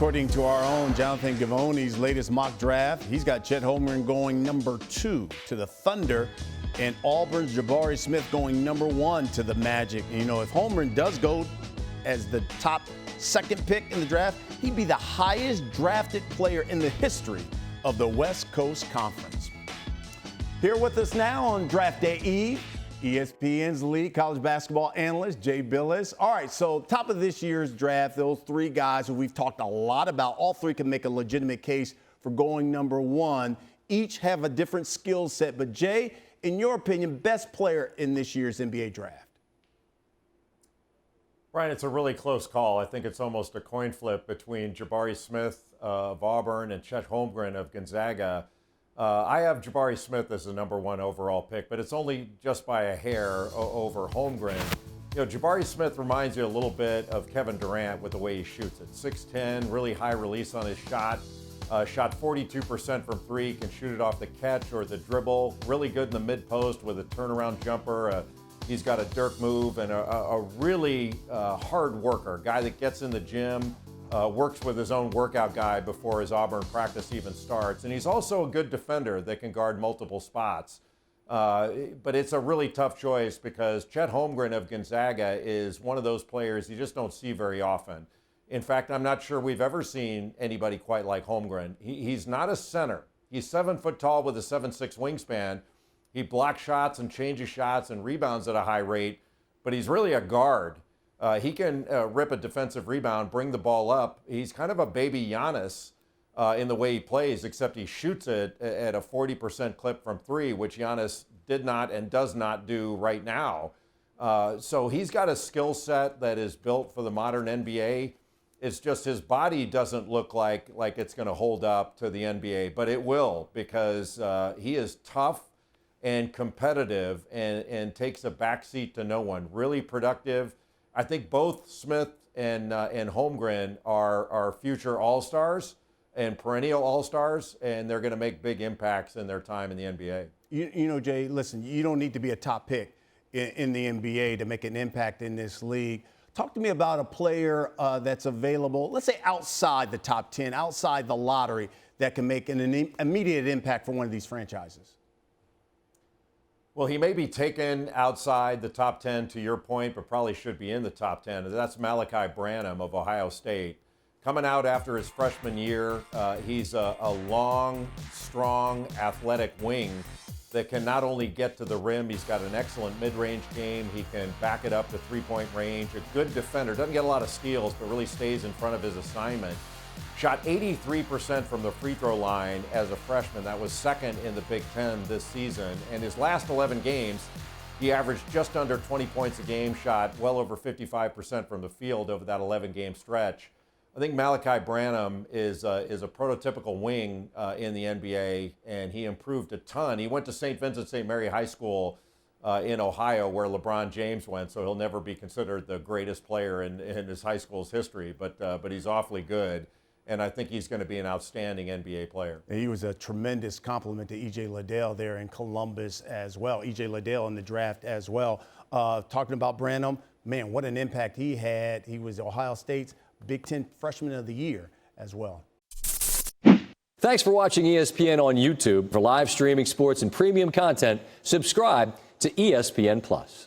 According to our own Jonathan Givony's latest mock draft, he's got Chet Holmgren going number 2 to the Thunder and Auburn's Jabari Smith going number 1 to the Magic. And, if Holmgren does go as the top second pick in the draft, he'd be the highest drafted player in the history of the West Coast Conference. Here with us now on Draft Day Eve, ESPN's lead college basketball analyst, Jay Bilas. All right, so top of this year's draft, those 3 guys who we've talked a lot about, all 3 can make a legitimate case for going number 1. Each have a different skill set. But, Jay, in your opinion, best player in this year's NBA draft? Brian, it's a really close call. I think it's almost a coin flip between Jabari Smith of Auburn and Chet Holmgren of Gonzaga. I have Jabari Smith as the number 1 overall pick, but it's only just by a hair over Holmgren. Jabari Smith reminds you a little bit of Kevin Durant with the way he shoots it. 6'10", really high release on his shot. Shot 42% from 3, can shoot it off the catch or the dribble. Really good in the mid-post with a turnaround jumper. He's got a Dirk move and a really hard worker, a guy that gets in the gym, works with his own workout guy before his Auburn practice even starts. And he's also a good defender that can guard multiple spots. But it's a really tough choice because Chet Holmgren of Gonzaga is one of those players you just don't see very often. In fact, I'm not sure we've ever seen anybody quite like Holmgren. He's not a center. He's 7 foot tall with a 7'6" wingspan. He blocks shots and changes shots and rebounds at a high rate, but he's really a guard. He can rip a defensive rebound, bring the ball up. He's kind of a baby Giannis in the way he plays, except he shoots it at a 40% clip from 3, which Giannis did not and does not do right now. So he's got a skill set that is built for the modern NBA. It's just his body doesn't look like it's going to hold up to the NBA, but it will because he is tough and competitive and takes a backseat to no one. Really productive. I think both Smith and Holmgren are future All-Stars and perennial All-Stars, and they're going to make big impacts in their time in the NBA. Jay, listen, you don't need to be a top pick in the NBA to make an impact in this league. Talk to me about a player that's available, let's say outside the top 10, outside the lottery, that can make an immediate impact for one of these franchises. Well, he may be taken outside the top 10, to your point, but probably should be in the top 10. That's Malachi Branham of Ohio State. Coming out after his freshman year, he's a long, strong, athletic wing that can not only get to the rim, he's got an excellent mid-range game. He can back it up to three-point range. A good defender. Doesn't get a lot of steals, but really stays in front of his assignment. Shot 83% from the free throw line as a freshman. That was second in the Big Ten this season. And his last 11 games, he averaged just under 20 points a game, shot well over 55% from the field over that 11-game stretch. I think Malachi Branham is a prototypical wing in the NBA, and he improved a ton. He went to St. Vincent St. Mary High School in Ohio, where LeBron James went, so he'll never be considered the greatest player in his high school's history, but he's awfully good. And I think he's going to be an outstanding NBA player. He was a tremendous compliment to E.J. Liddell there in Columbus as well. E.J. Liddell in the draft as well. Talking about Branham, man, what an impact he had. He was Ohio State's Big Ten Freshman of the Year as well. Thanks for watching ESPN on YouTube. For live streaming sports and premium content, subscribe to ESPN+.